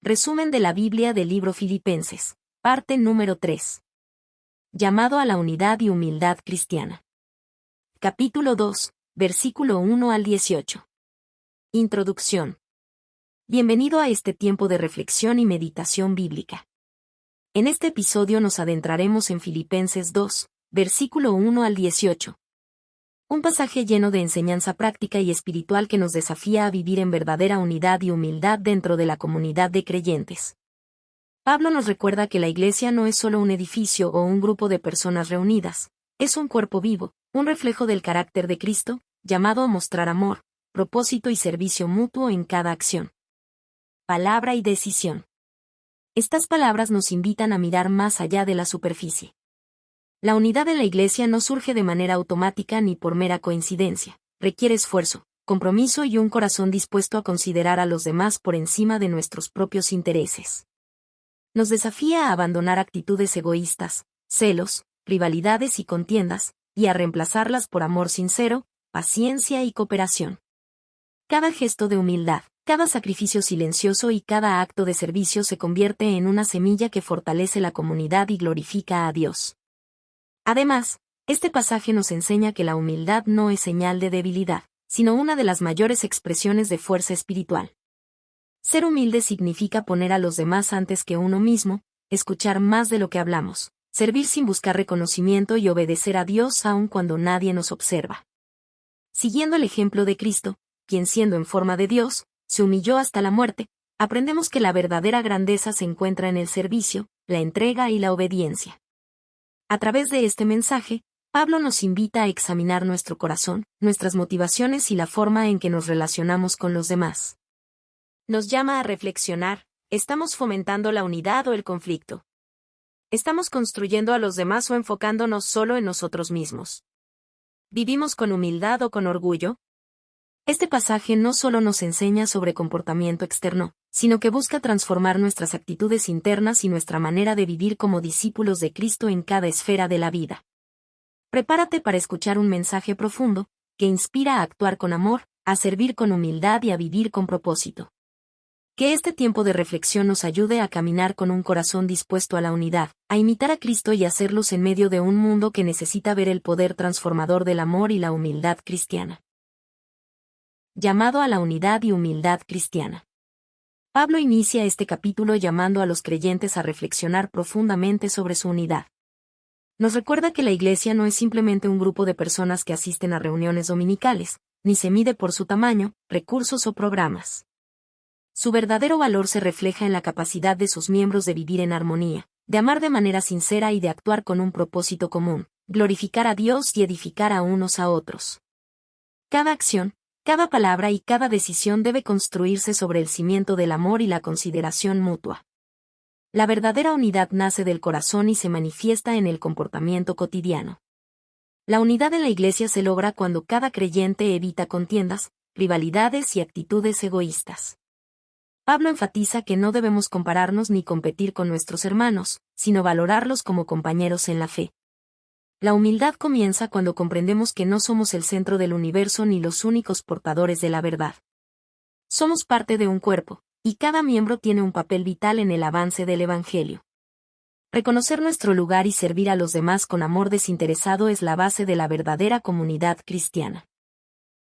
Resumen de la Biblia del libro Filipenses, parte número 3. Llamado a la unidad y humildad cristiana. Capítulo 2, versículo 1 al 18. Introducción. Bienvenido a este tiempo de reflexión y meditación bíblica. En este episodio nos adentraremos en Filipenses 2, versículo 1 al 18. Un pasaje lleno de enseñanza práctica y espiritual que nos desafía a vivir en verdadera unidad y humildad dentro de la comunidad de creyentes. Pablo nos recuerda que la iglesia no es solo un edificio o un grupo de personas reunidas, es un cuerpo vivo, un reflejo del carácter de Cristo, llamado a mostrar amor, propósito y servicio mutuo en cada acción. Palabra y decisión. Estas palabras nos invitan a mirar más allá de la superficie. La unidad de la iglesia no surge de manera automática ni por mera coincidencia, requiere esfuerzo, compromiso y un corazón dispuesto a considerar a los demás por encima de nuestros propios intereses. Nos desafía a abandonar actitudes egoístas, celos, rivalidades y contiendas, y a reemplazarlas por amor sincero, paciencia y cooperación. Cada gesto de humildad, cada sacrificio silencioso y cada acto de servicio se convierte en una semilla que fortalece la comunidad y glorifica a Dios. Además, este pasaje nos enseña que la humildad no es señal de debilidad, sino una de las mayores expresiones de fuerza espiritual. Ser humilde significa poner a los demás antes que uno mismo, escuchar más de lo que hablamos, servir sin buscar reconocimiento y obedecer a Dios aun cuando nadie nos observa. Siguiendo el ejemplo de Cristo, quien siendo en forma de Dios, se humilló hasta la muerte, aprendemos que la verdadera grandeza se encuentra en el servicio, la entrega y la obediencia. A través de este mensaje, Pablo nos invita a examinar nuestro corazón, nuestras motivaciones y la forma en que nos relacionamos con los demás. Nos llama a reflexionar, ¿estamos fomentando la unidad o el conflicto? ¿Estamos construyendo a los demás o enfocándonos solo en nosotros mismos? ¿Vivimos con humildad o con orgullo? Este pasaje no solo nos enseña sobre comportamiento externo, sino que busca transformar nuestras actitudes internas y nuestra manera de vivir como discípulos de Cristo en cada esfera de la vida. Prepárate para escuchar un mensaje profundo, que inspira a actuar con amor, a servir con humildad y a vivir con propósito. Que este tiempo de reflexión nos ayude a caminar con un corazón dispuesto a la unidad, a imitar a Cristo y a ser luz en medio de un mundo que necesita ver el poder transformador del amor y la humildad cristiana. Llamado a la unidad y humildad cristiana. Pablo inicia este capítulo llamando a los creyentes a reflexionar profundamente sobre su unidad. Nos recuerda que la iglesia no es simplemente un grupo de personas que asisten a reuniones dominicales, ni se mide por su tamaño, recursos o programas. Su verdadero valor se refleja en la capacidad de sus miembros de vivir en armonía, de amar de manera sincera y de actuar con un propósito común, glorificar a Dios y edificar a unos a otros. Cada acción, cada palabra y cada decisión debe construirse sobre el cimiento del amor y la consideración mutua. La verdadera unidad nace del corazón y se manifiesta en el comportamiento cotidiano. La unidad en la iglesia se logra cuando cada creyente evita contiendas, rivalidades y actitudes egoístas. Pablo enfatiza que no debemos compararnos ni competir con nuestros hermanos, sino valorarlos como compañeros en la fe. La humildad comienza cuando comprendemos que no somos el centro del universo ni los únicos portadores de la verdad. Somos parte de un cuerpo, y cada miembro tiene un papel vital en el avance del Evangelio. Reconocer nuestro lugar y servir a los demás con amor desinteresado es la base de la verdadera comunidad cristiana.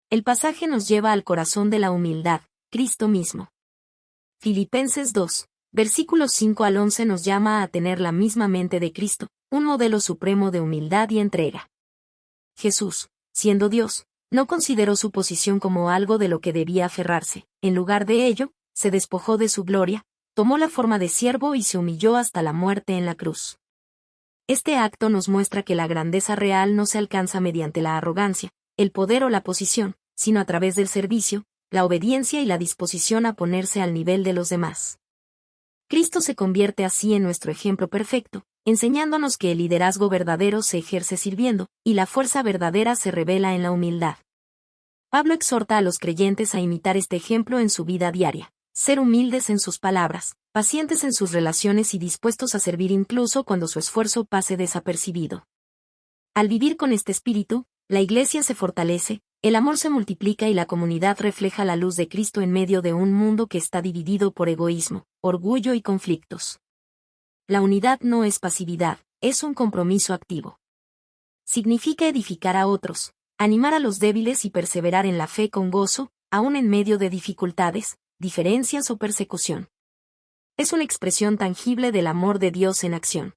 El pasaje nos lleva al corazón de la humildad, Cristo mismo. Filipenses 2, versículos 5 al 11 nos llama a tener la misma mente de Cristo, un modelo supremo de humildad y entrega. Jesús, siendo Dios, no consideró su posición como algo de lo que debía aferrarse, en lugar de ello, se despojó de su gloria, tomó la forma de siervo y se humilló hasta la muerte en la cruz. Este acto nos muestra que la grandeza real no se alcanza mediante la arrogancia, el poder o la posición, sino a través del servicio, la obediencia y la disposición a ponerse al nivel de los demás. Cristo se convierte así en nuestro ejemplo perfecto, enseñándonos que el liderazgo verdadero se ejerce sirviendo, y la fuerza verdadera se revela en la humildad. Pablo exhorta a los creyentes a imitar este ejemplo en su vida diaria, ser humildes en sus palabras, pacientes en sus relaciones y dispuestos a servir incluso cuando su esfuerzo pase desapercibido. Al vivir con este espíritu, la iglesia se fortalece, El amor se multiplica y la comunidad refleja la luz de Cristo en medio de un mundo que está dividido por egoísmo, orgullo y conflictos. La unidad no es pasividad, es un compromiso activo. Significa edificar a otros, animar a los débiles y perseverar en la fe con gozo, aun en medio de dificultades, diferencias o persecución. Es una expresión tangible del amor de Dios en acción.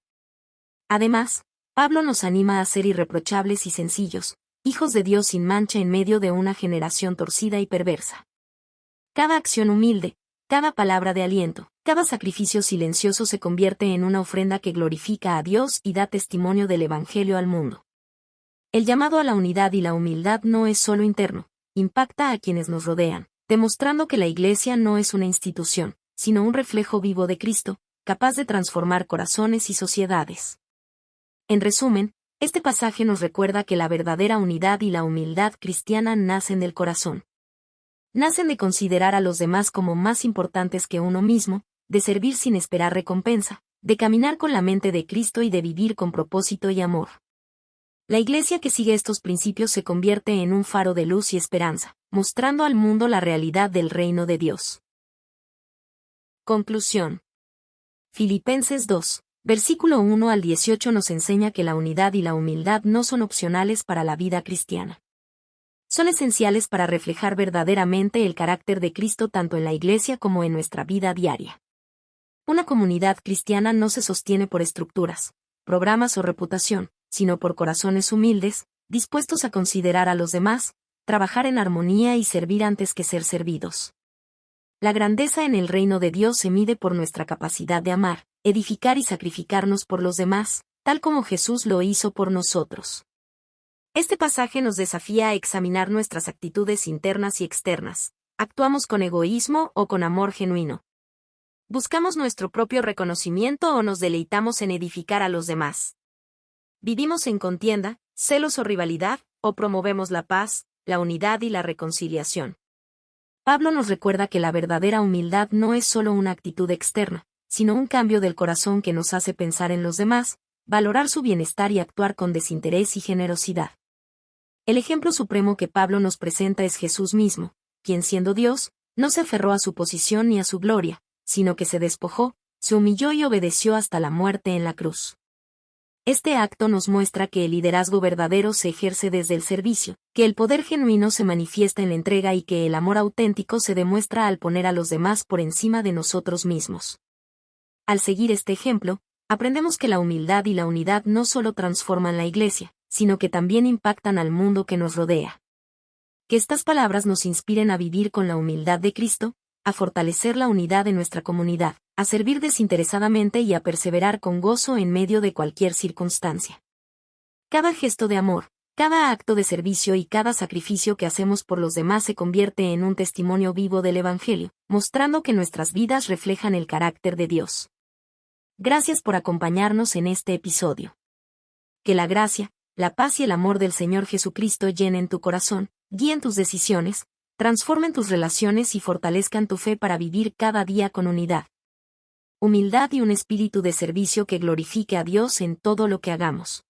Además, Pablo nos anima a ser irreprochables y sencillos, hijos de Dios sin mancha en medio de una generación torcida y perversa. Cada acción humilde, cada palabra de aliento, cada sacrificio silencioso se convierte en una ofrenda que glorifica a Dios y da testimonio del Evangelio al mundo. El llamado a la unidad y la humildad no es solo interno, impacta a quienes nos rodean, demostrando que la Iglesia no es una institución, sino un reflejo vivo de Cristo, capaz de transformar corazones y sociedades. En resumen, este pasaje nos recuerda que la verdadera unidad y la humildad cristiana nacen del corazón. Nacen de considerar a los demás como más importantes que uno mismo, de servir sin esperar recompensa, de caminar con la mente de Cristo y de vivir con propósito y amor. La Iglesia que sigue estos principios se convierte en un faro de luz y esperanza, mostrando al mundo la realidad del reino de Dios. Conclusión. Filipenses 2, versículo 1 al 18 nos enseña que la unidad y la humildad no son opcionales para la vida cristiana. Son esenciales para reflejar verdaderamente el carácter de Cristo tanto en la Iglesia como en nuestra vida diaria. Una comunidad cristiana no se sostiene por estructuras, programas o reputación, sino por corazones humildes, dispuestos a considerar a los demás, trabajar en armonía y servir antes que ser servidos. La grandeza en el reino de Dios se mide por nuestra capacidad de amar, edificar y sacrificarnos por los demás, tal como Jesús lo hizo por nosotros. Este pasaje nos desafía a examinar nuestras actitudes internas y externas. ¿Actuamos con egoísmo o con amor genuino? ¿Buscamos nuestro propio reconocimiento o nos deleitamos en edificar a los demás? ¿Vivimos en contienda, celos o rivalidad, o promovemos la paz, la unidad y la reconciliación? Pablo nos recuerda que la verdadera humildad no es solo una actitud externa, sino un cambio del corazón que nos hace pensar en los demás, valorar su bienestar y actuar con desinterés y generosidad. El ejemplo supremo que Pablo nos presenta es Jesús mismo, quien siendo Dios, no se aferró a su posición ni a su gloria, sino que se despojó, se humilló y obedeció hasta la muerte en la cruz. Este acto nos muestra que el liderazgo verdadero se ejerce desde el servicio, que el poder genuino se manifiesta en la entrega y que el amor auténtico se demuestra al poner a los demás por encima de nosotros mismos. Al seguir este ejemplo, aprendemos que la humildad y la unidad no solo transforman la Iglesia, sino que también impactan al mundo que nos rodea. Que estas palabras nos inspiren a vivir con la humildad de Cristo, a fortalecer la unidad de nuestra comunidad, a servir desinteresadamente y a perseverar con gozo en medio de cualquier circunstancia. Cada gesto de amor, cada acto de servicio y cada sacrificio que hacemos por los demás se convierte en un testimonio vivo del Evangelio, mostrando que nuestras vidas reflejan el carácter de Dios. Gracias por acompañarnos en este episodio. Que la gracia, la paz y el amor del Señor Jesucristo llenen tu corazón, guíen tus decisiones, transformen tus relaciones y fortalezcan tu fe para vivir cada día con unidad, humildad y un espíritu de servicio que glorifique a Dios en todo lo que hagamos.